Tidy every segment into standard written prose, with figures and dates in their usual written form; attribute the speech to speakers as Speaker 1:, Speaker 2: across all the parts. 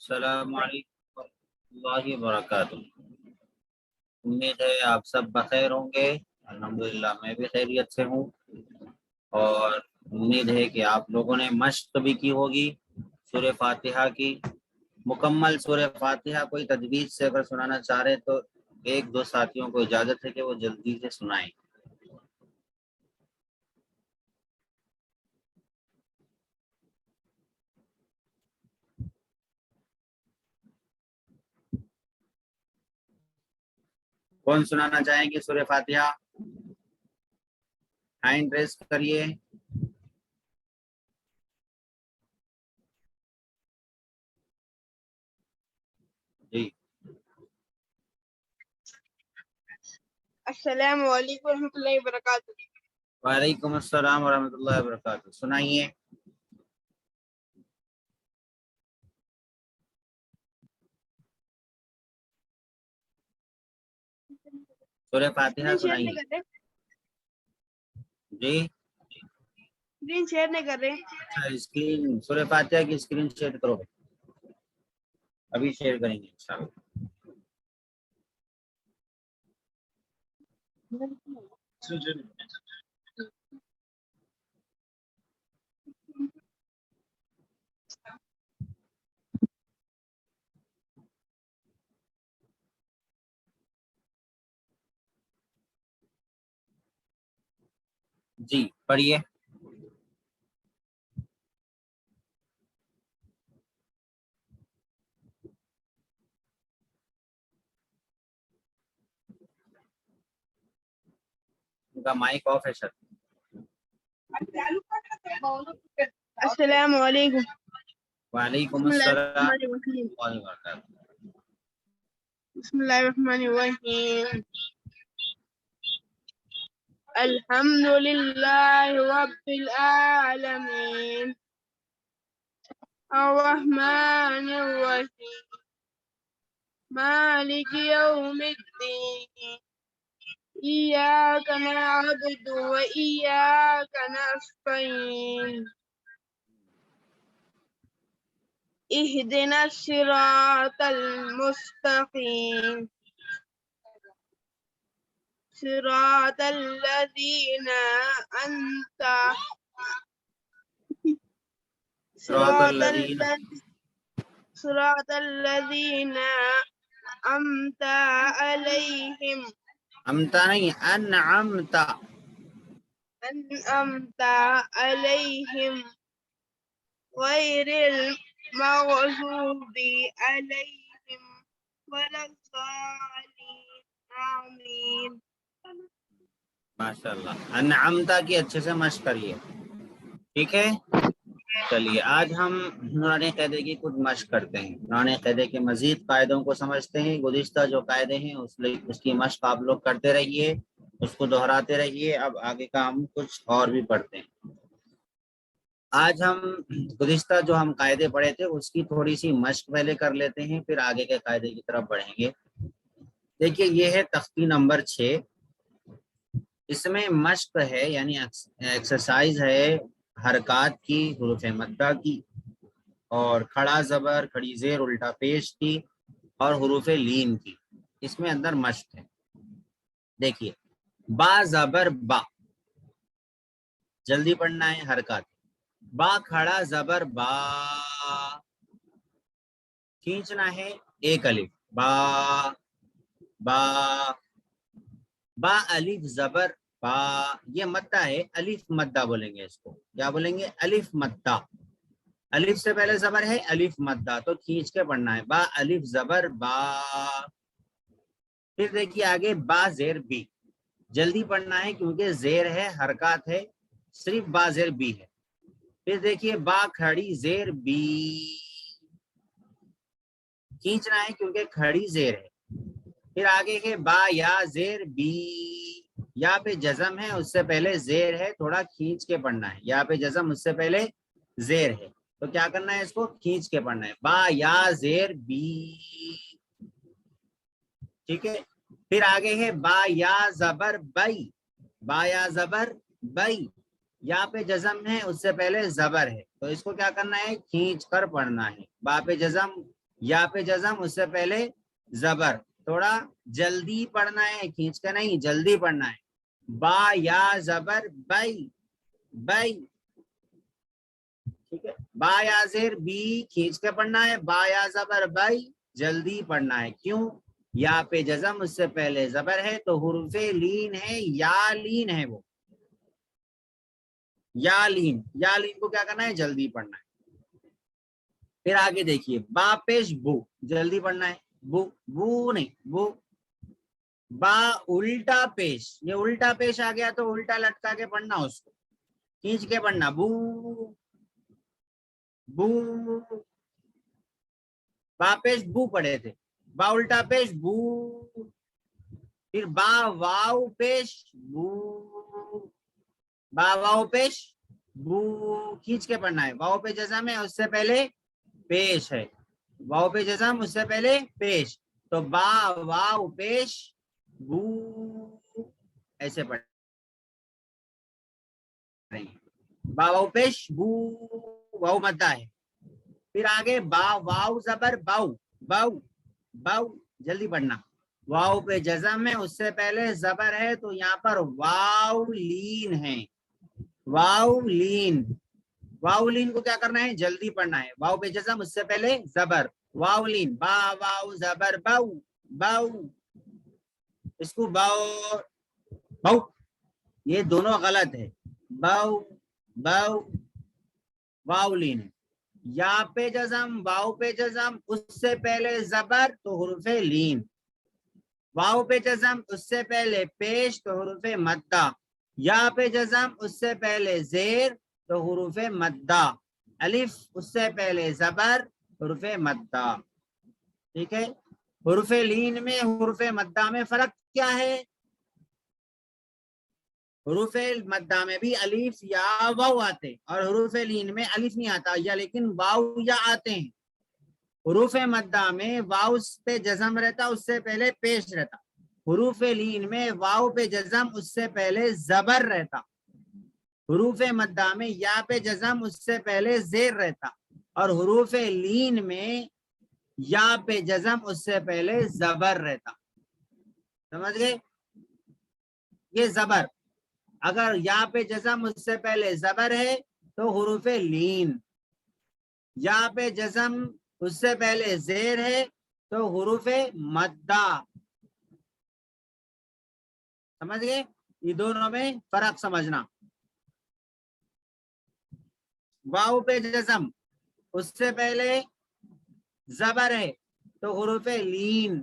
Speaker 1: السلام علیکم ورحمۃ اللہ وبرکاتہ۔ امید ہے آپ سب بخیر ہوں گے۔ الحمدللہ میں بھی خیریت سے ہوں، اور امید ہے کہ آپ لوگوں نے مشق بھی کی ہوگی سورہ فاتحہ کی۔ مکمل سورہ فاتحہ کوئی تجویز سے اگر سنانا چاہ رہے تو ایک دو ساتھیوں کو اجازت ہے کہ وہ جلدی سے سنائیں۔ کون سنانا چاہیں گے سورہ فاتحہ؟ ہینڈ ریز کریے۔ جی
Speaker 2: السلام علیکم ورحمۃ اللہ وبرکاتہ۔
Speaker 1: وعلیکم السلام ورحمۃ اللہ وبرکاتہ۔ سنائیے۔ سورہ فاتحہ
Speaker 2: اسکرین شیئر نہیں
Speaker 1: سنائیے۔
Speaker 2: کر رہے،
Speaker 1: جی
Speaker 2: اسکرین شیئر نہیں کر رہے۔
Speaker 1: اچھا، اسکرین سورہ فاتحہ کی اسکرین شیئر کرو، ابھی شیئر کریں گے انشاءاللہ۔ جی پڑھیے۔ ان کا مائک آف ہے سر۔
Speaker 2: السلام علیکم۔
Speaker 1: وعلیکم
Speaker 2: بسم اللہ
Speaker 1: السلام
Speaker 2: الرحمن الرحیم۔
Speaker 1: ورحمۃ اللہ وبرکاتہ۔
Speaker 2: بسم اللہ الرحمن الرحیم۔ الحمد للہ رب العالمین الرحمن الرحیم مالک یوم الدین ایاک نعبد و ایاک نستعین اهدنا الصراط المستقیم صراط الذین أنعمت صراط الذین أنعمت علیہم
Speaker 1: امتا نہیں، انعمتا۔
Speaker 2: غیر المغضوب علیہم ولا الضالین آمین۔
Speaker 1: ماشاء اللہ، انعمتا کی اچھے سے مشق کریے، ٹھیک ہے؟ چلیے آج ہم نورانی قاعدے کی کچھ مشق کرتے ہیں، نورانی قاعدے کے مزید قاعدوں کو سمجھتے ہیں۔ گزشتہ جو قاعدے ہیں اس کی مشق آپ لوگ کرتے رہیے، اس کو دہراتے رہیے۔ اب آگے کا ہم کچھ اور بھی پڑھتے ہیں۔ آج ہم گزشتہ جو ہم قاعدے پڑھے تھے اس کی تھوڑی سی مشق پہلے کر لیتے ہیں، پھر آگے کے قاعدے کی طرف بڑھیں گے۔ دیکھیے یہ ہے تختی نمبر 6، اس میں مشق ہے یعنی ایکسرسائز ہے حرکات کی، حروف مدہ کی، اور کھڑا زبر، کھڑی زیر، الٹا پیش کی، اور حروف لین کی۔ اس میں اندر مشق ہے۔ دیکھیے با زبر با، جلدی پڑھنا ہے حرکات۔ با کھڑا زبر با، کھینچنا ہے ایک الف، با با با الف زبر با، یہ مدہ ہے، الف مدہ بولیں گے اس کو، کیا بولیں گے؟ الف مدہ۔ الف سے پہلے زبر ہے، الف مدہ، تو کھینچ کے پڑھنا ہے، با الف زبر با۔ پھر دیکھیے آگے با زیر بی، جلدی پڑھنا ہے کیونکہ زیر ہے، حرکات ہے، صرف با زیر بی ہے۔ پھر دیکھیے با کھڑی زیر بی، کھینچنا ہے کیونکہ کھڑی زیر ہے۔ پھر آگے ہے با یا زیر بی، یا پہ جزم ہے، اس سے پہلے زیر ہے، تھوڑا کھینچ کے پڑھنا ہے، یا پہ جزم اس سے پہلے زیر ہے، تو کیا کرنا ہے؟ اس کو کھینچ کے پڑھنا ہے، با یا زیر بی، ٹھیک ہے؟ پھر آگے ہے با یا زبر بئی، با یا زبر بئی، یا پہ جزم ہے، اس سے پہلے زبر ہے، تو اس کو کیا کرنا ہے؟ کھینچ کر پڑھنا ہے، با پہ جزم یا پہ جزم اس سے پہلے زبر. تھوڑا جلدی پڑھنا ہے, کھینچ کے نہیں, جلدی پڑھنا ہے. با یا زبر بئی, بئی. ٹھیک ہے, با یا زیر بی کھینچ کے پڑھنا ہے, با یا زبر بئی جلدی پڑھنا ہے. کیوں؟ یا پہ جزم اس سے پہلے زبر ہے تو حروف لین ہے, یا لین ہے وہ, یا لین. یا لین کو کیا کرنا ہے؟ جلدی پڑھنا ہے. پھر آگے دیکھیے, با پیش بو, جلدی پڑھنا ہے. بو, بو نہیں, بو. با الٹا پیش, یہ الٹا پیش آ گیا تو الٹا لٹکا کے پڑھنا, اس کو کھینچ کے پڑھنا. بو, بو. با پیش بو پڑھے تھے, با الٹا پیش بو. پھر با واو پیش بو, با واو پیش بو, کھینچ کے پڑھنا ہے. واو پہ جزم ہے, اس سے پہلے پیش ہے. واو پہ جزم اس سے پہلے پیش, تو با واو پیش بو, ایسے پڑھ رہے ہیں. با واو پیش بو, واو مدہ ہے. پھر آگے با واو زبر باؤ, باؤ, باؤ, جلدی پڑھنا. واو پہ جزم ہے, اس سے پہلے زبر ہے تو یہاں پر واو لین ہے, واو لین. واو لین کو کیا کرنا ہے؟ جلدی پڑھنا ہے. واو پہ جزم اس سے پہلے زبر, واو لین. با واو زبر باؤ, باؤ. اس کو باؤ, باؤ, یہ دونوں غلط ہے. باؤ, باؤ, واو لین ہے. یا پہ جزم, واو پہ جزم اس سے پہلے زبر تو حروف لین. واو پہ جزم اس سے پہلے پیش تو حروف مدہ. یا پہ جزم اس سے پہلے زیر تو حروف مدہ. الف اس سے پہلے زبر, حروف مدہ. ٹھیک ہے. حروف لین میں حروف مدہ میں فرق کیا ہے؟ حروف مدہ میں بھی الف یا واو آتے, اور حروف لین میں الف نہیں آتا یا لیکن واو یا آتے ہیں. حروف مدہ میں واو پہ جزم رہتا, اس سے پہلے پیش رہتا. حروف لین میں واو پہ جزم اس سے پہلے زبر رہتا. حروف مدہ میں یا پہ جزم اس سے پہلے زیر رہتا, اور حروف لین میں یا پہ جزم اس سے پہلے زبر رہتا. سمجھ گئے؟ یہ زبر, اگر یا پہ جزم اس سے پہلے زبر ہے تو حروف لین, یا پہ جزم اس سے پہلے زیر ہے تو حروف مدہ. سمجھ گئے؟ یہ دونوں میں فرق سمجھنا. واو پہ جزم اس سے پہلے زبر ہے تو حروف لین.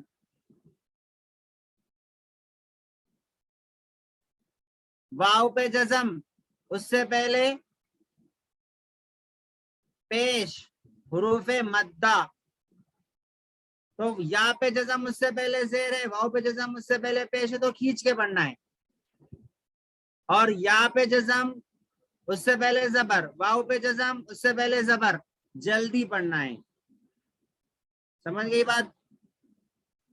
Speaker 1: واو پہ جزم اس سے پہلے پیش, حروف مدہ. تو یا پہ جزم اس سے پہلے زیر ہے, واو پہ جزم اس سے پہلے پیش ہے تو کھینچ کے پڑھنا ہے. اور یا پہ جزم اس سے پہلے زبر, واو پہ جزم اس سے پہلے زبر, جلدی پڑھنا ہے. سمجھ گئی بات؟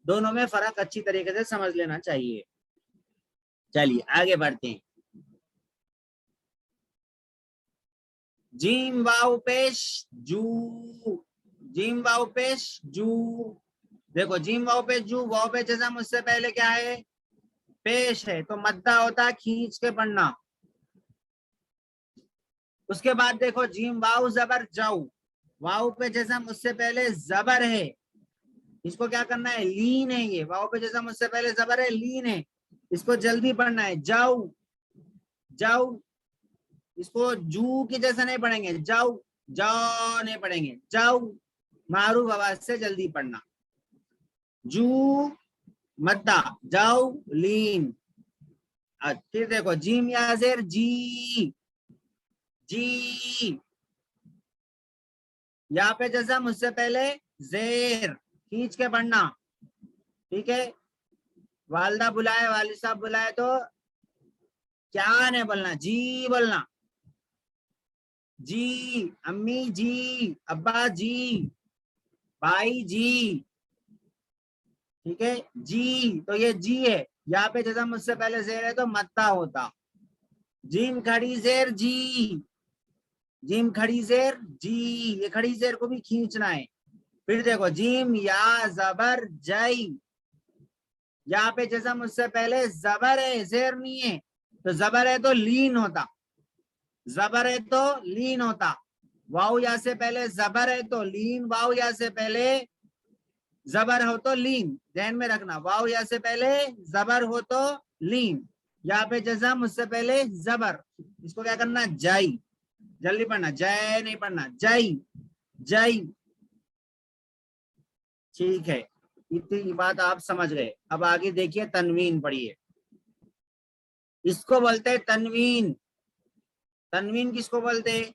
Speaker 1: دونوں میں فرق اچھی طریقے سے سمجھ لینا چاہیے. چلیے آگے بڑھتے ہیں. جیم واو پیش جو, جیم واو پیش جو. دیکھو جیم واو پیش جو, واو پہ جزم اس سے پہلے کیا ہے؟ پیش ہے, تو مدہ ہوتا کھینچ کے پڑھنا. اس کے بعد دیکھو جیم واو زبر جاؤ, واو پہ جزم اس سے پہلے زبر ہے, اس کو کیا کرنا ہے؟ لین ہے. یہ واو پہ جزم اس سے پہلے زبر ہے, لین ہے, اس کو جلدی پڑھنا ہے. جاؤ, جاؤ. اس کو جو کی جیسا نہیں پڑھیں گے, جاؤ, جاؤ نہیں پڑھیں گے, جاؤ. معروف آواز سے جلدی پڑھنا. جو مدہ, جاؤ لین. پھر دیکھو جیم یا زیر جی, جی. یا پہ جزم اس سے پہلے زیر, کھینچ کے پڑھنا. ٹھیک ہے. والدہ بلائے, والد صاحب بلائے تو کیا نہیں بولنا, جی بولنا. جی, امی جی, ابا جی, بھائی جی. ٹھیک ہے. جی, تو یہ جی ہے, یہاں پہ جزم اس سے پہلے زیر ہے تو مدہ ہوتا. جیم کھڑی زیر جی, جیم کھڑی زیر جی, یہ کھڑی زیر کو بھی کھینچنا ہے. پھر دیکھو جیم یا زبر جئی، یہاں پہ جزم اس سے پہلے زبر ہے، زیر نہیں ہے، تو زبر ہے تو لین ہوتا، زبر ہے تو لین ہوتا، واؤ یا سے پہلے زبر ہے تو لین، واؤ یا سے پہلے زبر ہو تو لین، ذہن میں رکھنا، واؤ یا سے پہلے زبر ہو تو لین، یہاں پہ جزم اس سے پہلے زبر، اس کو کیا کرنا جائی، جلدی پڑھنا، جے نہیں پڑھنا، جائی جائی، ٹھیک ہے، اتنی بات آپ سمجھ گئے۔ اب آگے دیکھیے تنوین پڑھیے، اس کو بولتے ہیں تنوین، تنوین کس کو بولتے ہیں؟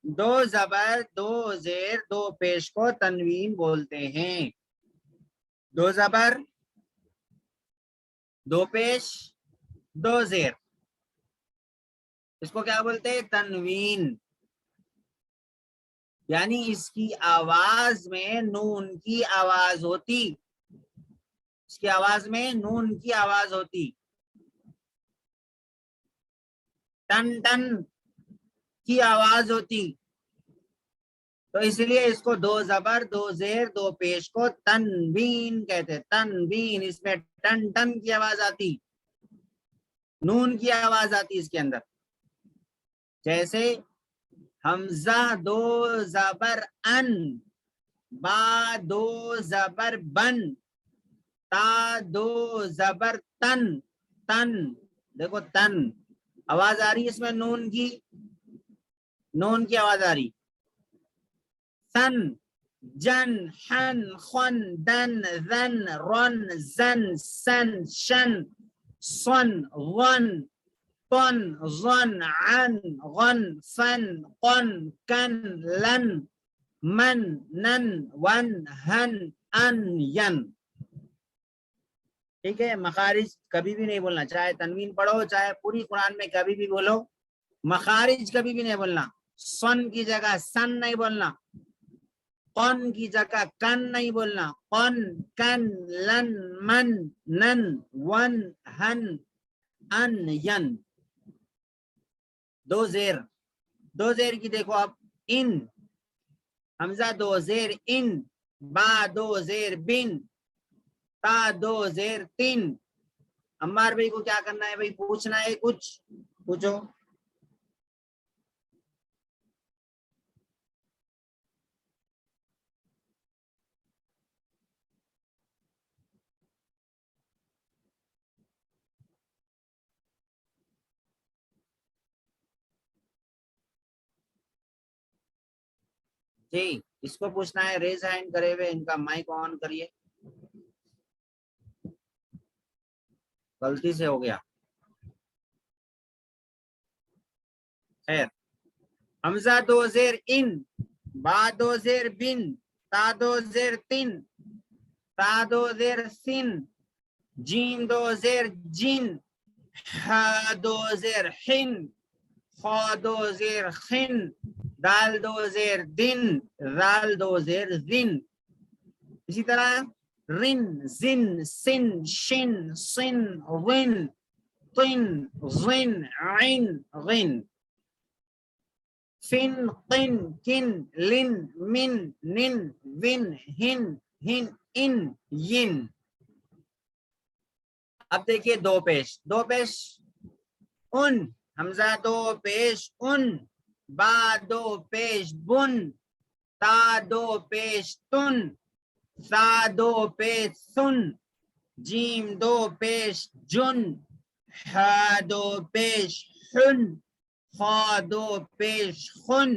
Speaker 1: دو زبر دو زیر دو پیش کو تنوین بولتے ہیں، دو زبر دو پیش دو زیر، اس کو کیا بولتے ہیں تنوین، یعنی اس کی آواز میں نون کی آواز ہوتی، اس کی آواز میں نون کی آواز ہوتی، ٹن ٹن کی آواز ہوتی، تو اس لیے اس کو دو زبر دو زیر دو پیش کو تنوین کہتے، تنوین، اس میں ٹن ٹن کی آواز آتی، نون کی آواز آتی اس کے اندر، جیسے حمزہ دو زبر ان، با دو زبر بن، تا دو زبر تن، تن، دیکھو تن، آواز آ رہی ہے اس میں نون کی، نون کی آواز آ رہی، سن جن حن خن دن ذن رن زن سن شن صن ون طن ظن عن غن فن قن کن لن من نن ون ہن ان ین، ٹھیک ہے، مخارج کبھی بھی نہیں بولنا، چاہے تنوین پڑھو چاہے پوری قرآن میں کبھی بھی بولو، مخارج کبھی بھی نہیں بولنا، سن کی جگہ سن نہیں بولنا، قن کی جگہ کن نہیں بولنا، قن کن لن من نن ون ہن ان ین، دو زیر، دو زیر کی دیکھو اب، ان، حمزہ دو زیر ان، با دو زیر بن، تا دو زیر تین، عمار بھائی کو کیا کرنا ہے بھائی، پوچھنا ہے کچھ، پوچھو۔ جی اس کو پوچھنا ہے، ریز ہینڈ کرے ہوئے ان کا مائک آن کریے، غلطی سے ہو گیا، خیر، حمزہ دو زیر ان، با دو زیر بن، تا دو زیر تین، تا دو زیر سن، جین دو زیر جن، ہا دو زیر حن، خا دو زیر خن، دال دو زیر دن، رال دو زیر زن، اسی طرح رن زن سن شن سن ون طن ظن عن غن، فن قن کن لن من نن ون ہن ہن ان ین۔ اب دیکھیے دو پیش، دو پیش ان، حمزہ دو پیش ان، با دو پیش بن، تا دو پیش تن، سا دو پیش سن، جیم دو پیش جن، ہا دو پیش حن، خا دو پیش خن،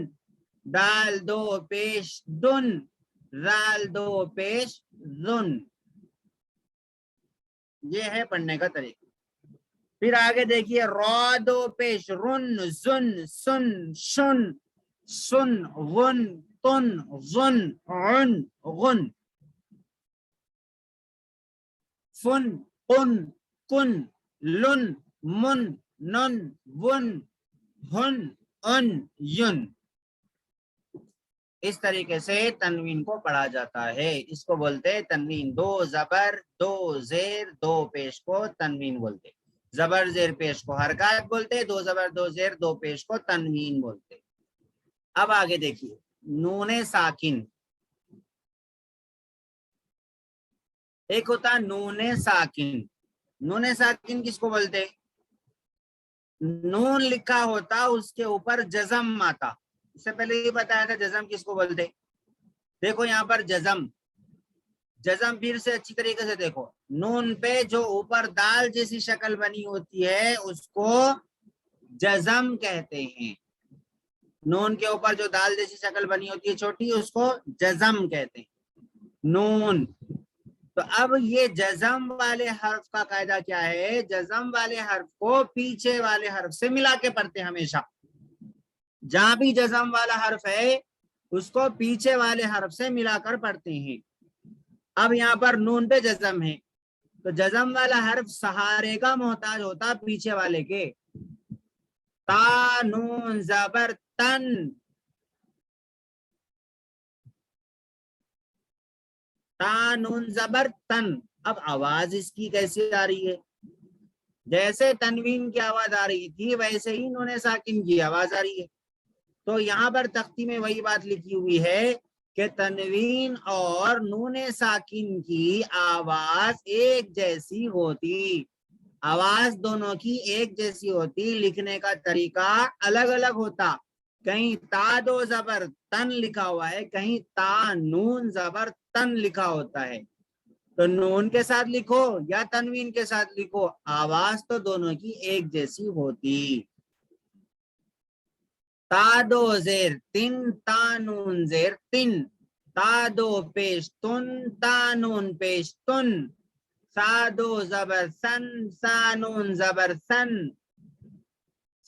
Speaker 1: دال دو پیش دن، رال دو پیش ذن، یہ ہے پڑھنے کا طریقہ۔ پھر آگے دیکھیے را دو پیش رن زن سن شن سن غن تن ظن عن غن، فن قن کن لن من نن ون ہن ان ین، اس طریقے سے تنوین کو پڑھا جاتا ہے، اس کو بولتے ہیں تنوین، دو زبر دو زیر دو پیش کو تنوین بولتے، زبر زیر پیش کو حرکات بولتے، دو زبر دو زیر دو پیش کو تنوین بولتے۔ اب آگے دیکھیے نون ساکن، ایک ہوتا نون ساکن. نون ساکن کس کو بولتے؟ نون لکھا ہوتا اس کے اوپر جزم آتا. اس سے پہلے یہ بتایا تھا جزم کس کو بولتے. دیکھو یہاں پر جزم پھر سے اچھی طریقے سے دیکھو. نون پہ جو اوپر دال جیسی شکل بنی ہوتی ہے اس کو جزم کہتے ہیں. نون کے اوپر جو دال جیسی شکل بنی ہوتی ہے چھوٹی اس کو جزم کہتے ہیں. نون. تو اب یہ جزم والے حرف کا قاعدہ کیا ہے؟ جزم والے حرف کو پیچھے والے حرف سے ملا کے پڑھتے ہیں ہمیشہ. جہاں بھی جزم والا حرف ہے اس کو پیچھے والے حرف سے ملا کر پڑھتے ہیں. اب یہاں پر نون پہ جزم ہے تو جزم والا حرف سہارے کا محتاج ہوتا پیچھے والے کے. تا نون زبر تن. تا نون زبر تن. اب آواز اس کی کیسی آ رہی ہے؟ جیسے تنوین کی آواز آ رہی تھی ویسے ہی نون ساکن کی آواز آ رہی ہے. تو یہاں پر تختی میں وہی بات لکھی ہوئی ہے کہ تنوین اور نون ساکن کی آواز ایک جیسی ہوتی. آواز دونوں کی ایک جیسی ہوتی، لکھنے کا طریقہ الگ الگ ہوتا. کہیں تا دو زبر تن لکھا ہوا ہے، کہیں تا نون زبر تن لکھا ہوتا ہے. تو نون کے ساتھ لکھو یا تنوین کے ساتھ لکھو آواز تو دونوں کی ایک جیسی ہوتی. تا دو زیر تن تا نون زیر تن. تا دو پیش تن تا نون پیش تن. سا دو زبر سن سا نون زبر سن.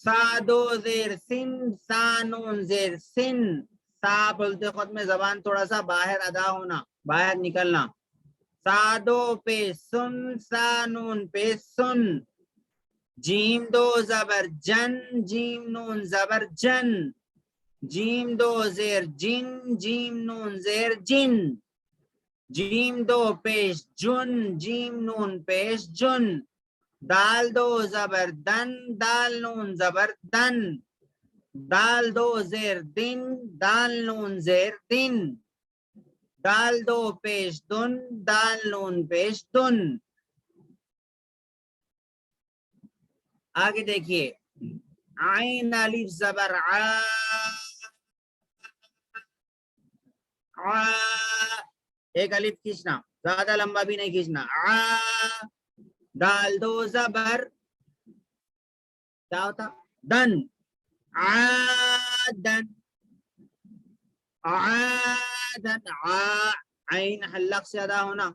Speaker 1: سا دو زیر سن سا نون زیر سن. سا بولتے خود میں زبان تھوڑا سا باہر ادا ہونا، باہر نکلنا. سا دو پہ سن سا نون پہ سن. جیم دو زبر جن جیم نون زبر جن. جیم دو زیر جن جیم نون زیر جن. جیم دو پیش جن جیم نون پیش جن. دال دو زبر دن دال نون زبر دن. دال دو زیر دن دال نون زیر دن. دال دو پیش دن دال نون پیش دن. آگے دیکھیے عین الف زبر ع. ایک الف کھینچنا، زیادہ لمبا بھی نہیں کھینچنا. دال دو زبر کیا ہوتا؟ دن. عادن. عادن. عین حلق سے ادا ہونا،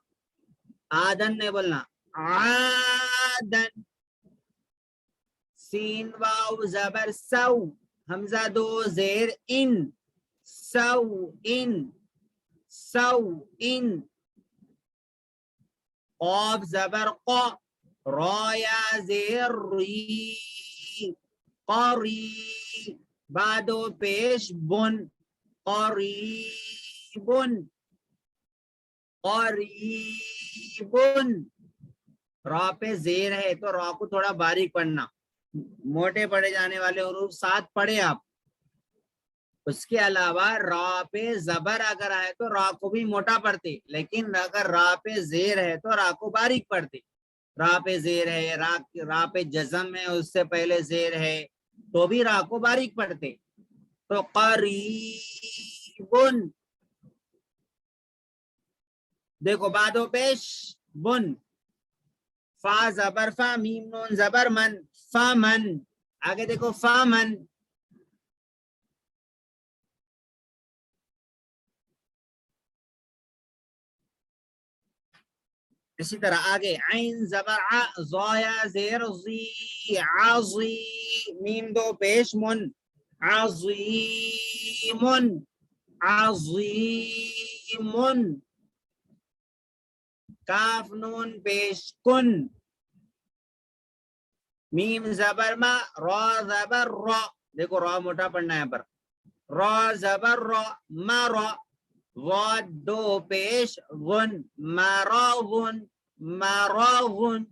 Speaker 1: آدن نہیں بولنا. عادن. سین واو زبر سو. حمزہ دو زیر ان. سو ان. سو ان. قاف زبر قا. را یا زیر ری. قری. بعدو پیش بن. قریبن. قریبن. را پہ زیر ہے تو را کو تھوڑا باریک پڑھنا. موٹے پڑھے جانے والے حروف ساتھ پڑھے آپ. اس کے علاوہ را پہ زبر اگر آئے تو را کو بھی موٹا پڑھتے، لیکن اگر را پہ زیر ہے تو را کو باریک پڑھتے. را پہ زیر ہے، را پہ جزم ہے، اس سے پہلے زیر ہے تو بھی را کو باریک پڑھتے. تو قریبن. دیکھو بعدو پیش بن. فا زبر فا میم نون زبر من. فامن. آگے دیکھو فامن. اسی طرح آگے عین زبر ع. زایا زیر زی. عظی. میم دو پیش من. عظیمن. عظیمن. کاف نون پیش کن. میم زبر ما. را زبر را. دیکھو را موٹا پڑھنا ہے یہاں پر. را زبر را. مرا. واد دو پیش غن. مراغن. مراغن.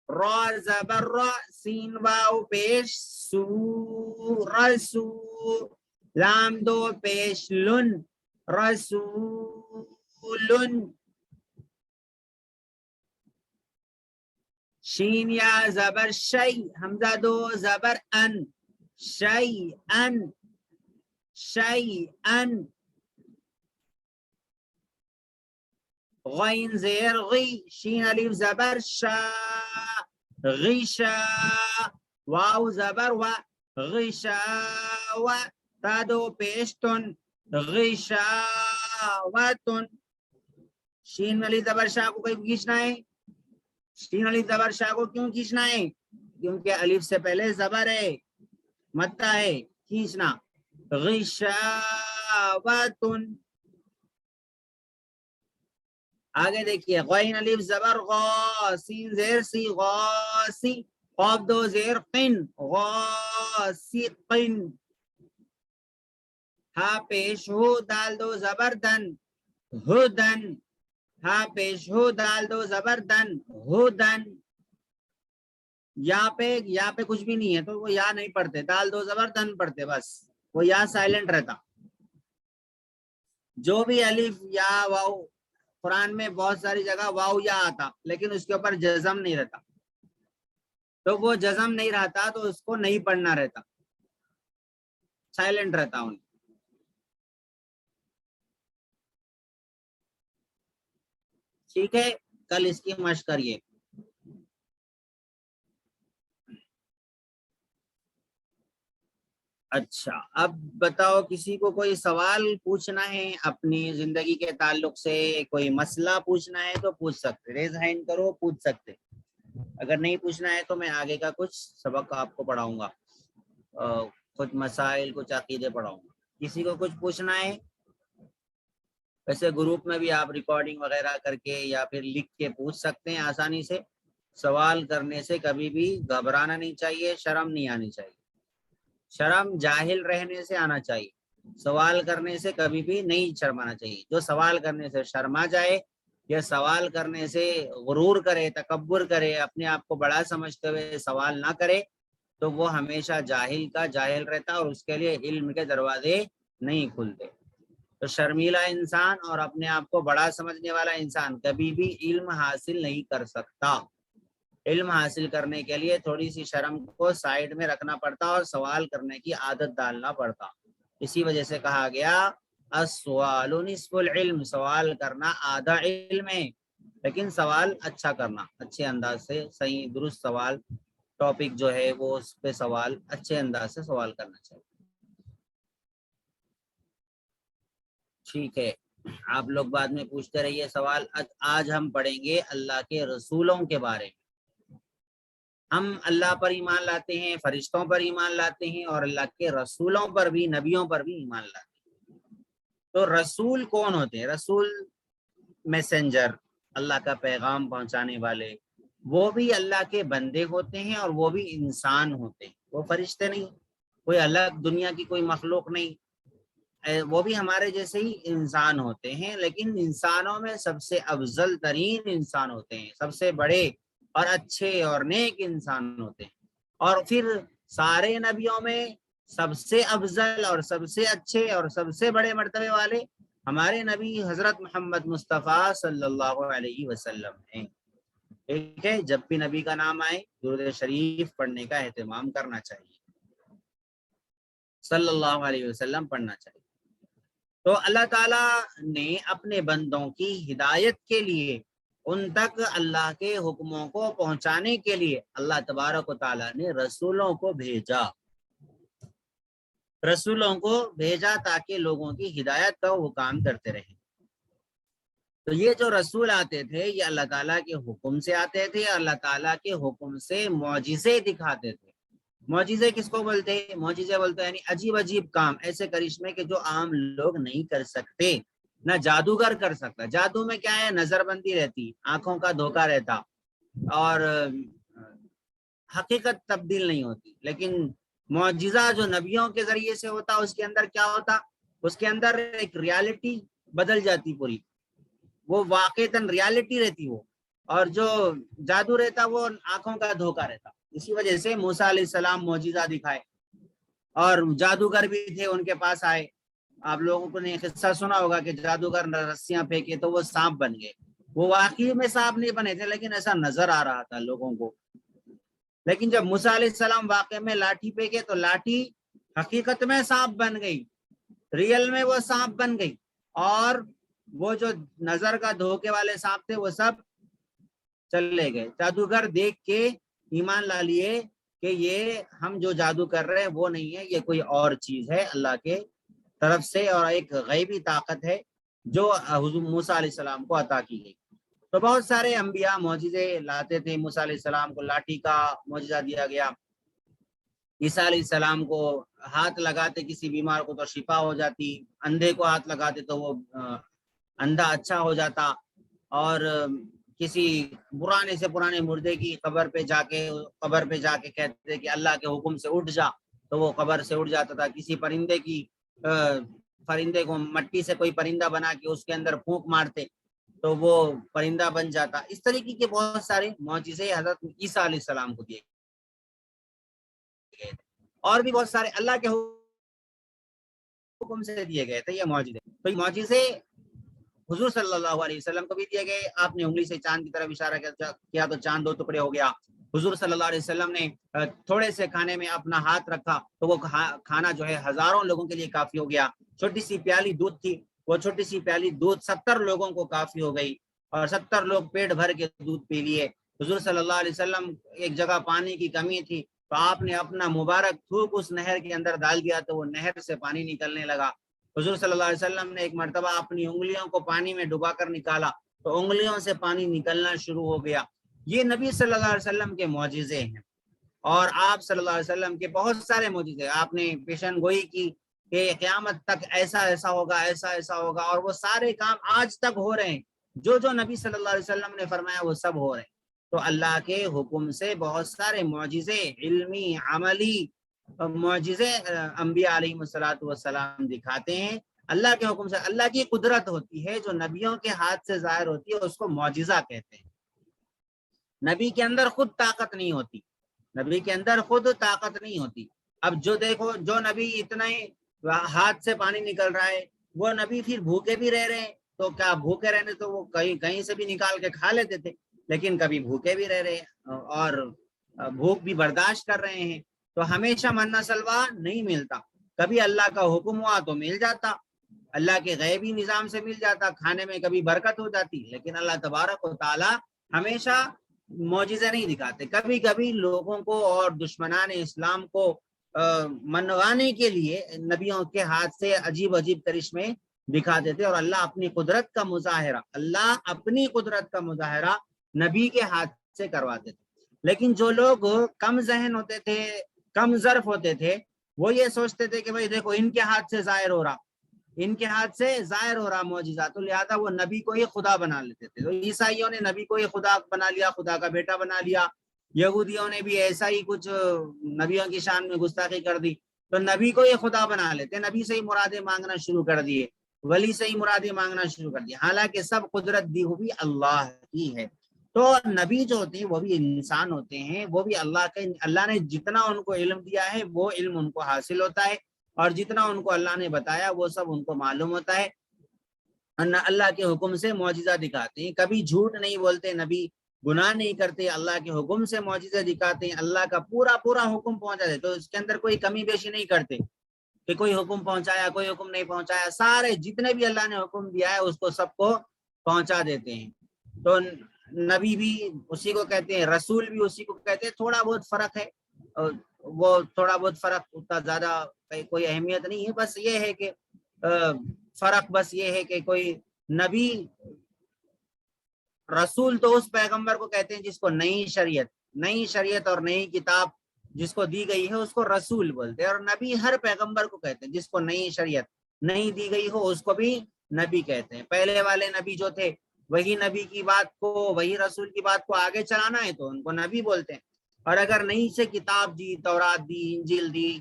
Speaker 1: را زبر را. سین واو پیش سو. رسو. لام دو پیش لن. رسولن. شین یا زبر شی، حمزہ دو زبر ان، شی ان، شی ان. غین زیر غی، شین الف زبر شا، غشا. واو زبر و، غشا و. تا دو پیشتن، غشاوتن. شین الف زبر شاہ کو کہیں کھینچنا ہے؟ شین الف زبر شاہ کو کیوں کھینچنا ہے؟ کیونکہ الف سے پہلے زبر ہے، مدہ ہے، کھینچنا. غشاوتن. آگے دیکھیے، غین الف زبر غا، سین زیر سی، غاسی. قاف دو زیر قن، غاسقن. ہا پیش ہو، دال دو زبر دن، ہدن. ہا پیش ہو، دال دو زبر دن، ہدن. یا پہ کچھ بھی نہیں ہے تو وہ یا نہیں پڑھتے، دال دو زبر دن پڑھتے، بس وہ یا سائلنٹ رہتا. جو بھی الف یا واو، قرآن میں بہت ساری جگہ واو یا آتا لیکن اس کے اوپر جزم نہیں رہتا، تو وہ جزم نہیں رہتا تو اس کو نہیں پڑھنا رہتا، سائلنٹ رہتا ان. ٹھیک ہے، کل اس کی مشق کریے. اچھا، اب بتاؤ، کسی کو کوئی سوال پوچھنا ہے اپنی زندگی کے تعلق سے، کوئی مسئلہ پوچھنا ہے تو پوچھ سکتے، ریز ہینڈ کرو، پوچھ سکتے. اگر نہیں پوچھنا ہے تو میں آگے کا کچھ سبق آپ کو پڑھاؤں گا، کچھ مسائل، کچھ عقیدے پڑھاؤں گا. کسی کو کچھ پوچھنا ہے؟ ویسے گروپ میں بھی آپ ریکارڈنگ وغیرہ کر کے یا پھر لکھ کے پوچھ سکتے ہیں آسانی سے. سوال کرنے سے کبھی بھی گھبرانا نہیں چاہیے، شرم نہیں آنی چاہیے. شرم جاہل رہنے سے آنا چاہیے، سوال کرنے سے کبھی بھی نہیں شرمانا چاہیے. جو سوال کرنے سے شرما جائے یا سوال کرنے سے غرور کرے، تکبر کرے، اپنے آپ کو بڑا سمجھتے ہوئے سوال نہ کرے، تو وہ ہمیشہ جاہل کا جاہل رہتا اور اس کے لیے علم کے دروازے نہیں کھلتے. تو شرمیلا انسان اور اپنے آپ کو بڑا سمجھنے والا انسان کبھی بھی علم حاصل نہیں کر سکتا. علم حاصل کرنے کے لیے تھوڑی سی شرم کو سائڈ میں رکھنا پڑتا اور سوال کرنے کی عادت ڈالنا پڑتا. اسی وجہ سے کہا گیا السؤال نصف العلم، سوال کرنا آدھا علم ہے. لیکن سوال اچھا کرنا، اچھے انداز سے، صحیح درست سوال، ٹاپک جو ہے وہ اس پہ سوال اچھے انداز سے سوال کرنا چاہیے. ٹھیک ہے، آپ لوگ بعد میں پوچھتے رہیے سوال. آج ہم پڑھیں گے اللہ کے رسولوں کے بارے میں. ہم اللہ پر ایمان لاتے ہیں، فرشتوں پر ایمان لاتے ہیں، اور اللہ کے رسولوں پر بھی، نبیوں پر بھی ایمان لاتے ہیں. تو رسول کون ہوتے ہیں؟ رسول میسنجر، اللہ کا پیغام پہنچانے والے، وہ بھی اللہ کے بندے ہوتے ہیں اور وہ بھی انسان ہوتے ہیں. وہ فرشتے نہیں، کوئی الگ دنیا کی کوئی مخلوق نہیں، وہ بھی ہمارے جیسے ہی انسان ہوتے ہیں. لیکن انسانوں میں سب سے افضل ترین انسان ہوتے ہیں، سب سے بڑے اور اچھے اور نیک انسان ہوتے ہیں. اور پھر سارے نبیوں میں سب سے افضل اور سب سے اچھے اور سب سے بڑے مرتبے والے ہمارے نبی حضرت محمد مصطفیٰ صلی اللہ علیہ وسلم ہیں. ٹھیک ہے، جب بھی نبی کا نام آئے درود شریف پڑھنے کا اہتمام کرنا چاہیے، صلی اللہ علیہ وسلم پڑھنا چاہیے. تو اللہ تعالیٰ نے اپنے بندوں کی ہدایت کے لیے، ان تک اللہ کے حکموں کو پہنچانے کے لیے اللہ تبارک و تعالیٰ نے رسولوں کو بھیجا. رسولوں کو بھیجا تاکہ لوگوں کی ہدایت کا وہ کام کرتے رہیں. تو یہ جو رسول آتے تھے یہ اللہ تعالیٰ کے حکم سے آتے تھے، اللہ تعالیٰ کے حکم سے معجزے دکھاتے تھے. معجزے کس کو بولتے ہیں؟ معجزے بولتے ہیں یعنی عجیب عجیب کام، ایسے کرشمے کہ جو عام لوگ نہیں کر سکتے، نہ جادوگر کر سکتا. جادو میں کیا ہے؟ نظر بندی رہتی، آنکھوں کا دھوکہ رہتا اور حقیقت تبدیل نہیں ہوتی. لیکن معجزہ جو نبیوں کے ذریعے سے ہوتا اس کے اندر کیا ہوتا؟ اس کے اندر ایک ریالٹی بدل جاتی پوری، وہ واقعتاً ریالٹی رہتی وہ، اور جو جادو رہتا وہ آنکھوں کا دھوکہ رہتا. اسی وجہ سے موسیٰ علیہ السلام معجزہ دکھائے اور جادوگر بھی تھے ان کے پاس آئے. آپ لوگوں کو نے قصہ سنا ہوگا کہ جادوگر رسیاں پھینکے تو وہ سانپ بن گئے. وہ واقعی میں سانپ نہیں بنے تھے لیکن ایسا نظر آ رہا تھا لوگوں کو. لیکن جب موسیٰ علیہ السلام واقع میں لاٹھی پہ گئے تو لاٹھی حقیقت میں سانپ بن گئی, ریئل میں وہ سانپ بن گئی, اور وہ جو نظر کا دھوکے والے سانپ تھے وہ سب چلے گئے. جادوگر دیکھ کے ایمان لا لیے کہ یہ ہم جو جادو کر رہے ہیں وہ نہیں ہے, یہ کوئی اور چیز ہے اللہ کے طرف سے, اور ایک غیبی طاقت ہے جو حضور موسیٰ علیہ السلام کو عطا کی گئی. تو بہت سارے انبیاء معجزے لاتے تھے. موسیٰ علیہ السلام کو لاٹھی کا معجزہ دیا گیا, عیسیٰ علیہ السلام کو ہاتھ لگاتے کسی بیمار کو تو شفا ہو جاتی, اندھے کو ہاتھ لگاتے تو وہ اندھا اچھا ہو جاتا, اور کسی پرانے سے پرانے مردے کی قبر پہ جا کے کہتے کہ اللہ کے حکم سے اٹھ جا, تو وہ قبر سے اٹھ جاتا تھا. کسی پرندے کو مٹی سے کوئی پرندہ بنا کے اس کے اندر پھونک مارتے تو وہ پرندہ بن جاتا. اس طریقے کے بہت سارے معجزے حضرت عیسیٰ علیہ السلام کو دیے گئے, اور بھی بہت سارے اللہ کے حکم سے دیے گئے تھے یہ معجزے. تو یہ معجزے حضور صلی اللہ علیہ وسلم کو بھی دیے گئے. آپ نے انگلی سے چاند کی طرف اشارہ کیا تو چاند 2 ٹکڑے ہو گیا. حضور صلی اللہ علیہ وسلم نے تھوڑے سے کھانے میں اپنا ہاتھ رکھا تو وہ کھانا جو ہے ہزاروں لوگوں کے لیے کافی ہو گیا. چھوٹی سی پیالی دودھ تھی, وہ چھوٹی سی پیالی دودھ 70 لوگوں کو کافی ہو گئی, اور 70 لوگ پیٹ بھر کے دودھ پی لیے. حضور صلی اللہ علیہ وسلم ایک جگہ پانی کی کمی تھی تو آپ نے اپنا مبارک تھوک اس نہر کے اندر ڈال دیا تو وہ نہر سے پانی نکلنے لگا. حضور صلی اللہ علیہ وسلم نے ایک مرتبہ اپنی انگلیوں کو پانی میں ڈبا کر نکالا تو انگلیوں سے پانی نکلنا شروع ہو گیا. یہ نبی صلی اللہ علیہ وسلم کے معجزے ہیں, اور آپ صلی اللہ علیہ وسلم کے بہت سارے معجزے. آپ نے پیشن گوئی کی کہ قیامت تک ایسا ایسا ہوگا, ایسا ایسا ہوگا, اور وہ سارے کام آج تک ہو رہے ہیں. جو نبی صلی اللہ علیہ وسلم نے فرمایا وہ سب ہو رہے ہیں. تو اللہ کے حکم سے بہت سارے معجزے, علمی عملی معجزے انبیاء علیہ الصلوۃ والسلام دکھاتے ہیں. اللہ کے حکم سے اللہ کی قدرت ہوتی ہے جو نبیوں کے ہاتھ سے ظاہر ہوتی ہے, اس کو معجزہ کہتے ہیں. نبی کے اندر خود طاقت نہیں ہوتی, نبی کے اندر خود طاقت نہیں ہوتی. اب جو دیکھو, جو نبی اتنا ہی ہاتھ سے پانی نکل رہا ہے, وہ نبی پھر بھوکے بھی رہ رہے ہیں. تو کیا بھوکے رہنے تو وہ کہیں سے بھی نکال کے کھا لیتے تھے, لیکن کبھی بھوکے بھی رہ رہے ہیں اور بھوک بھی برداشت کر رہے ہیں. تو ہمیشہ مننا سلوا نہیں ملتا, کبھی اللہ کا حکم ہوا تو مل جاتا, اللہ کے غیبی نظام سے مل جاتا, کھانے میں کبھی برکت ہو جاتی. لیکن اللہ تبارک و تعالی ہمیشہ معجزے نہیں دکھاتے. کبھی کبھی لوگوں کو اور دشمنان اسلام کو منوانے کے لیے نبیوں کے ہاتھ سے عجیب عجیب کرشمے دکھاتے تھے, اور اللہ اپنی قدرت کا مظاہرہ نبی کے ہاتھ سے کرواتے تھے. لیکن جو لوگ کم ذہن ہوتے تھے, کم ظرف ہوتے تھے, وہ یہ سوچتے تھے کہ بھئی دیکھو ان کے ہاتھ سے ظاہر ہو رہا معجزہ, تو لہذا وہ نبی کو ہی خدا بنا لیتے تھے. تو عیسائیوں نے نبی کو ہی خدا بنا لیا, خدا کا بیٹا بنا لیا. یہودیوں نے بھی ایسا ہی کچھ نبیوں کی شان میں گستاخی کر دی, تو نبی کو ہی خدا بنا لیتے, نبی سے ہی مرادیں مانگنا شروع کر دیے, ولی سے ہی مرادیں مانگنا شروع کر دیے, حالانکہ سب قدرت دی ہوئی اللہ کی ہے. تو نبی جو ہوتے ہیں وہ بھی انسان ہوتے ہیں, وہ بھی اللہ نے جتنا ان کو علم دیا ہے وہ علم ان کو حاصل ہوتا ہے, اور جتنا ان کو اللہ نے بتایا وہ سب ان کو معلوم ہوتا ہے. اللہ کے حکم سے معجزہ دکھاتے ہیں, کبھی جھوٹ نہیں بولتے نبی, گناہ نہیں کرتے, اللہ کے حکم سے معجزہ دکھاتے ہیں, اللہ کا پورا حکم پہنچا دیتے, تو اس کے اندر کوئی کمی بیشی نہیں کرتے کہ کوئی حکم پہنچایا کوئی حکم نہیں پہنچایا. سارے جتنے بھی اللہ نے حکم دیا ہے اس کو سب کو پہنچا دیتے ہیں. تو نبی بھی اسی کو کہتے ہیں, رسول بھی اسی کو کہتے ہیں. تھوڑا بہت فرق ہے, وہ تھوڑا بہت فرق اتنا زیادہ کوئی اہمیت نہیں ہے, بس یہ ہے کہ فرق بس یہ ہے کہ کوئی نبی, رسول تو اس پیغمبر کو کہتے ہیں جس کو نئی شریعت اور نئی کتاب جس کو دی گئی ہے اس کو رسول بولتے ہیں, اور نبی ہر پیغمبر کو کہتے ہیں جس کو نئی شریعت نہیں دی گئی ہو اس کو بھی نبی کہتے ہیں. پہلے والے نبی جو تھے وہی نبی کی بات کو, وہی رسول کی بات کو آگے چلانا ہے تو ان کو نبی بولتے ہیں. اور اگر نئی سے کتاب دی, تورات دی, انجیل دی,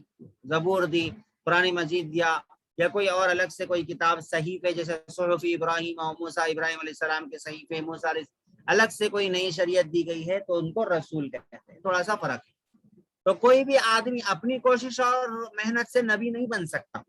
Speaker 1: زبور دی, قرآن مجید دیا, یا کوئی اور الگ سے کوئی کتاب صحیفے جیسے صحف ابراہیم اور موسیٰ ابراہیم علیہ السلام کے صحیفے, موسیٰ الگ سے کوئی نئی شریعت دی گئی ہے تو ان کو رسول کہتے ہیں. تھوڑا سا فرق ہے. تو کوئی بھی آدمی اپنی کوشش اور محنت سے نبی نہیں بن سکتا,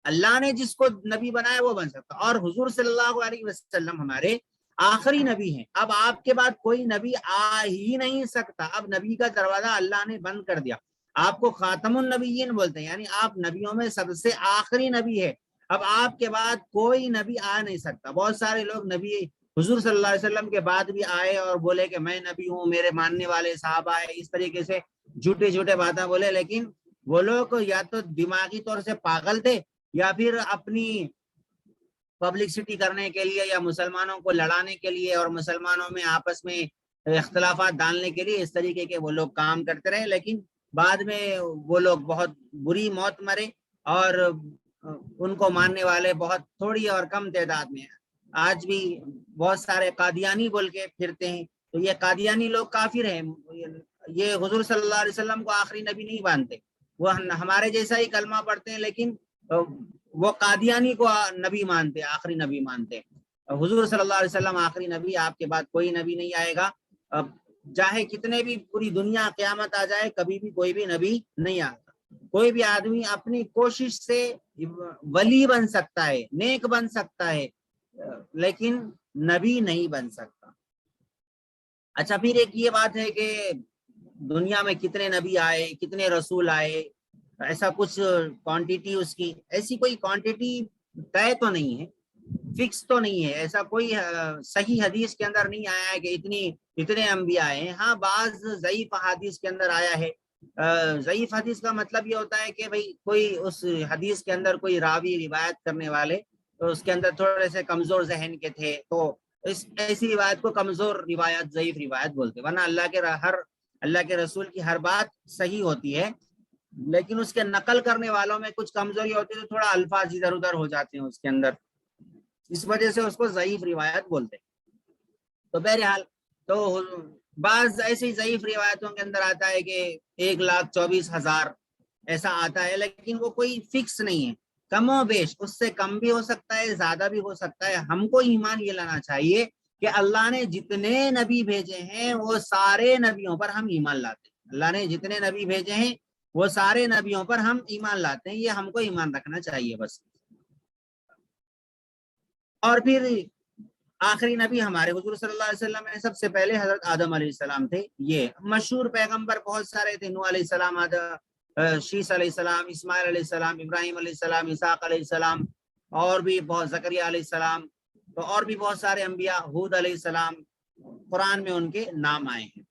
Speaker 1: اللہ نے جس کو نبی بنایا وہ بن سکتا. اور حضور صلی اللہ علیہ وسلم ہمارے آخری نبی ہیں. اب آپ کے بعد کوئی نبی آ ہی نہیں سکتا. اب نبی کا دروازہ اللہ نے بند کر دیا. آپ کو خاتم النبیین بولتے ہیں, یعنی آپ نبیوں میں سب سے آخری نبی ہے. اب آپ کے بعد کوئی نبی آ نہیں سکتا. بہت سارے لوگ نبی حضور صلی اللہ علیہ وسلم کے بعد بھی آئے اور بولے کہ میں نبی ہوں, میرے ماننے والے صحابہ ہیں, اس طریقے سے جھوٹے جھوٹے باتیں بولے. لیکن وہ لوگ یا تو دماغی طور سے پاگل تھے یا پھر اپنی پبلکسٹی کرنے کے لیے یا مسلمانوں کو لڑانے کے لیے اور مسلمانوں میں آپس میں اختلافات ڈالنے کے لیے اس طریقے کے وہ لوگ کام کرتے رہے. لیکن بعد میں وہ لوگ بہت بری موت مرے اور ان کو ماننے والے بہت تھوڑی اور کم تعداد میں ہیں. آج بھی بہت سارے قادیانی بول کے پھرتے ہیں, تو یہ قادیانی لوگ کافر ہیں. یہ حضور صلی اللہ علیہ وسلم کو آخری نبی نہیں مانتے. وہ ہمارے جیسا ہی کلمہ پڑھتے ہیں, لیکن وہ قادیانی کو نبی مانتے, آخری نبی مانتے. حضور صلی اللہ علیہ وسلم آخری نبی, آپ کے بعد کوئی نبی نہیں آئے گا. چاہے کتنے بھی پوری دنیا قیامت آ جائے, کبھی بھی کوئی بھی نبی نہیں آتا. کوئی بھی آدمی اپنی کوشش سے ولی بن سکتا ہے, نیک بن سکتا ہے, لیکن نبی نہیں بن سکتا. اچھا, پھر ایک یہ بات ہے کہ دنیا میں کتنے نبی آئے, کتنے رسول آئے, ایسا کچھ کوانٹیٹی, اس کی ایسی کوئی کوانٹیٹی طے تو نہیں ہے, فکس تو نہیں ہے. ایسا کوئی صحیح حدیث کے اندر نہیں آیا ہے کہ اتنے انبیاء آئے ہیں. ہاں, بعض ضعیف حدیث کے اندر آیا ہے. ضعیف حدیث کا مطلب یہ ہوتا ہے کہ بھئی کوئی اس حدیث کے اندر کوئی راوی روایت کرنے والے تو اس کے اندر تھوڑے سے کمزور ذہن کے تھے, تو ایسی روایت کو کمزور روایت, ضعیف روایت بولتے. ورنہ اللہ کے رسول کی ہر بات صحیح ہوتی ہے, لیکن اس کے نقل کرنے والوں میں کچھ کمزوری ہوتی ہے, تو تھوڑا الفاظ ادھر ادھر ہو جاتے ہیں اس کے اندر, اس وجہ سے اس کو ضعیف روایت بولتے ہیں. تو بہرحال تو بعض ایسی ضعیف روایتوں کے اندر آتا ہے کہ 1,24,000 ایسا آتا ہے, لیکن وہ کوئی فکس نہیں ہے. کم و بیش, اس سے کم بھی ہو سکتا ہے, زیادہ بھی ہو سکتا ہے. ہم کو ایمان یہ لانا چاہیے کہ اللہ نے جتنے نبی بھیجے ہیں وہ سارے نبیوں پر ہم ایمان لاتے ہیں. اللہ نے جتنے نبی بھیجے ہیں وہ سارے نبیوں پر ہم ایمان لاتے ہیں. یہ ہم کو ایمان رکھنا چاہیے بس. اور پھر آخری نبی ہمارے حضور صلی اللہ علیہ وسلم ہے. سب سے پہلے حضرت آدم علیہ السلام تھے. یہ مشہور پیغمبر بہت سارے تھے, نوح علیہ السلام, شیس علیہ السلام, اسماعیل علیہ السلام, ابراہیم علیہ السلام, اسحاق علیہ السلام, اور بھی بہت, زکریا علیہ السلام, تو اور بھی بہت سارے انبیاء, ہود علیہ السلام, قرآن میں ان کے نام آئے ہیں.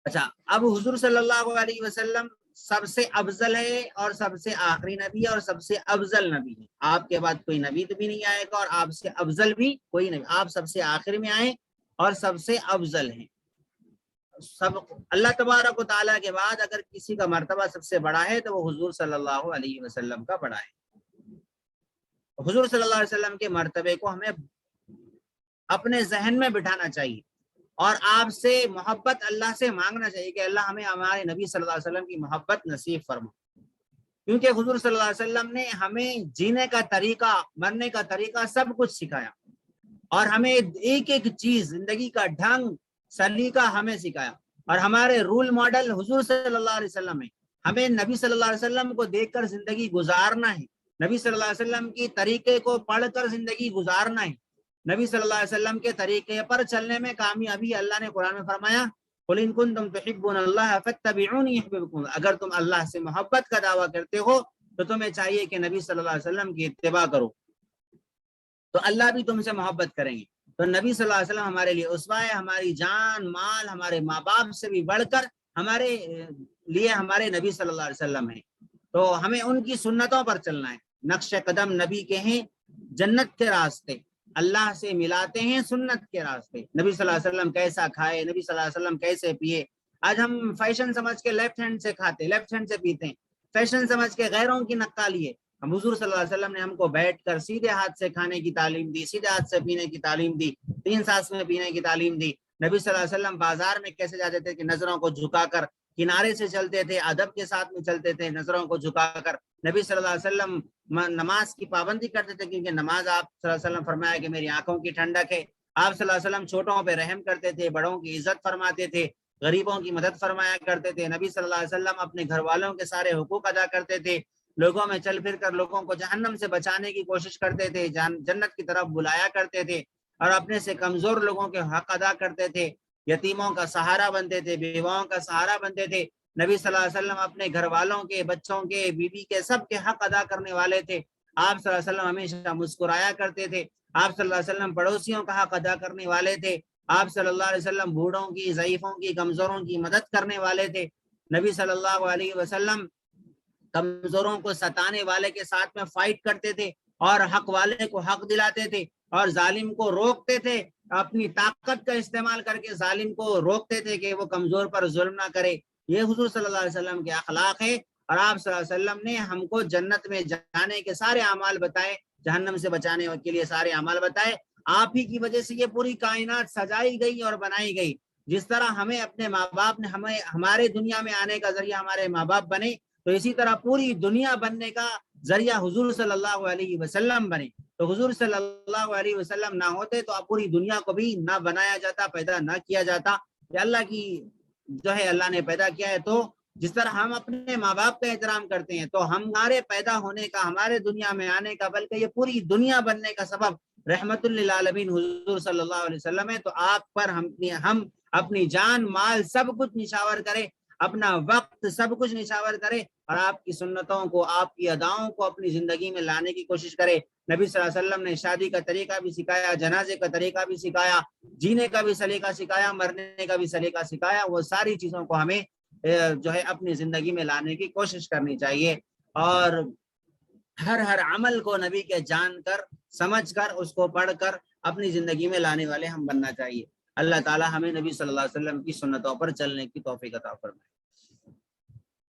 Speaker 1: اچھا, اب حضور صلی اللہ علیہ وسلم سب سے افضل ہے اور سب سے آخری نبی ہے اور سب سے افضل نبی ہے. آپ کے بعد کوئی نبی تو بھی نہیں آئے گا اور آپ سے افضل بھی کوئی نبی. آپ سب سے آخر میں آئے اور سب سے افضل ہیں. سب اللہ تبارک و تعالیٰ کے بعد اگر کسی کا مرتبہ سب سے بڑا ہے تو وہ حضور صلی اللہ علیہ وسلم کا بڑا ہے. حضور صلی اللہ علیہ وسلم کے مرتبے کو ہمیں اپنے ذہن میں بٹھانا چاہیے اور آپ سے محبت اللہ سے مانگنا چاہیے کہ اللہ ہمیں ہمارے نبی صلی اللہ علیہ وسلم کی محبت نصیب فرما. کیونکہ حضور صلی اللہ علیہ وسلم نے ہمیں جینے کا طریقہ, مرنے کا طریقہ سب کچھ سکھایا اور ہمیں ایک ایک چیز, زندگی کا ڈھنگ سلیقہ ہمیں سکھایا. اور ہمارے رول ماڈل حضور صلی اللہ علیہ وسلم ہے. ہمیں نبی صلی اللہ علیہ وسلم کو دیکھ کر زندگی گزارنا ہے, نبی صلی اللہ علیہ وسلم کی طریقے کو پڑھ کر زندگی گزارنا ہے, نبی صلی اللہ علیہ وسلم کے طریقے پر چلنے میں کامیابی. اللہ نے قرآن میں فرمایا قل ان کنتم تحبون اللہ فاتبعونی یحببکم. اگر تم اللہ سے محبت کا دعویٰ کرتے ہو تو تمہیں چاہیے کہ نبی صلی اللہ علیہ وسلم کی اتباع کرو, تو اللہ بھی تم سے محبت کریں گے. تو نبی صلی اللہ علیہ وسلم ہمارے لیے اسوہ ہے. ہماری جان مال, ہمارے ماں باپ سے بھی بڑھ کر ہمارے لیے ہمارے نبی صلی اللہ علیہ وسلم ہیں. تو ہمیں ان کی سنتوں پر چلنا ہے. نقش قدم نبی کے ہیں, جنت کے راستے, اللہ سے ملاتے ہیں سنت کے راستے. نبی صلی اللہ علیہ وسلم کیسا کھائے, نبی صلی اللہ علیہ وسلم کیسے پیے. آج ہم فیشن سمجھ کے لیفٹ ہینڈ سے کھاتے, لیفٹ ہینڈ سے پیتے ہیں, فیشن سمجھ کے غیروں کی نقالی ہے. ہم حضور صلی اللہ علیہ وسلم نے ہم کو بیٹھ کر سیدھے ہاتھ سے کھانے کی تعلیم دی, سیدھے ہاتھ سے پینے کی تعلیم دی, 3 سانس میں پینے کی تعلیم دی. نبی صلی اللہ علیہ وسلم بازار میں کیسے جاتے تھے کہ نظروں کو جھکا کر کنارے سے چلتے تھے, ادب کے ساتھ میں چلتے تھے, نظروں کو جھکا کر. نبی صلی اللہ علیہ وسلم نماز کی پابندی کرتے تھے, کیونکہ نماز آپ صلی اللہ علیہ وسلم فرمایا کہ میری آنکھوں کی ٹھنڈک ہے. آپ صلی اللہ علیہ وسلم چھوٹوں پہ رحم کرتے تھے, بڑوں کی عزت فرماتے تھے, غریبوں کی مدد فرمایا کرتے تھے. نبی صلی اللہ علیہ وسلم اپنے گھر والوں کے سارے حقوق ادا کرتے تھے. لوگوں میں چل پھر کر لوگوں کو جہنم سے بچانے کی کوشش کرتے تھے، جنت کی طرف بلایا کرتے تھے، اور اپنے سے کمزور لوگوں کے حق ادا کرتے تھے، یتیموں کا سہارا بنتے تھے، بیواؤں کا سہارا بنتے تھے۔ نبی صلی اللہ علیہ وسلم اپنے گھر والوں کے، بچوں کے، بیوی کے، سب کے حق ادا کرنے والے تھے۔ آپ صلی اللہ علیہ وسلم ہمیشہ مسکرایا کرتے تھے۔ آپ صلی اللہ علیہ وسلم پڑوسیوں کا حق ادا کرنے والے تھے۔ آپ صلی اللہ علیہ وسلم بوڑھوں کی، ضعیفوں کی، کمزوروں کی مدد کرنے والے تھے۔ نبی صلی اللہ علیہ وسلم کمزوروں کو ستانے والے کے ساتھ میں فائٹ کرتے تھے، اور حق والے کو حق دلاتے تھے، اور ظالم کو روکتے تھے، اپنی طاقت کا استعمال کر کے ظالم کو روکتے تھے کہ وہ کمزور پر ظلم نہ کرے۔ یہ حضور صلی اللہ علیہ وسلم کے اخلاق ہے، اور آپ صلی اللہ علیہ وسلم نے ہم کو جنت میں جانے کے سارے اعمال بتائے، جہنم سے بچانے کے لیے سارے اعمال بتائے۔ آپ ہی کی وجہ سے یہ پوری کائنات سجائی گئی اور بنائی گئی۔ جس طرح ہمیں اپنے ماں باپ نے ہمارے دنیا میں آنے کا ذریعہ ہمارے ماں باپ بنے، تو اسی طرح پوری دنیا بننے کا ذریعہ حضور صلی اللہ علیہ وسلم بنے۔ تو حضور صلی اللہ علیہ وسلم نہ ہوتے تو اب پوری دنیا کو بھی نہ بنایا جاتا، پیدا نہ کیا جاتا۔ یہ اللہ کی جو ہے، اللہ نے پیدا کیا ہے۔ تو جس طرح ہم اپنے ماں باپ کا احترام کرتے ہیں، تو ہمارے پیدا ہونے کا، ہمارے دنیا میں آنے کا، بلکہ یہ پوری دنیا بننے کا سبب رحمت للعالمین حضور صلی اللہ علیہ وسلم ہے۔ تو آپ پر ہم اپنی جان، مال، سب کچھ نشاور کریں، اپنا وقت سب کچھ نشاور کرے، اور آپ کی سنتوں کو، آپ کی اداؤں کو اپنی زندگی میں لانے کی کوشش کرے۔ نبی صلی اللہ علیہ وسلم نے شادی کا طریقہ بھی سکھایا، جنازے کا طریقہ بھی سکھایا، جینے کا بھی سلیقہ سکھایا، مرنے کا بھی سلیقہ سکھایا۔ وہ ساری چیزوں کو ہمیں جو ہے اپنی زندگی میں لانے کی کوشش کرنی چاہیے، اور ہر عمل کو نبی کے جان کر، سمجھ کر، اس کو پڑھ کر اپنی زندگی میں لانے والے ہم بننا چاہیے۔ اللہ تعالی ہمیں نبی صلی اللہ علیہ وسلم کی سنتوں پر چلنے کی توفیق عطا فرمائے۔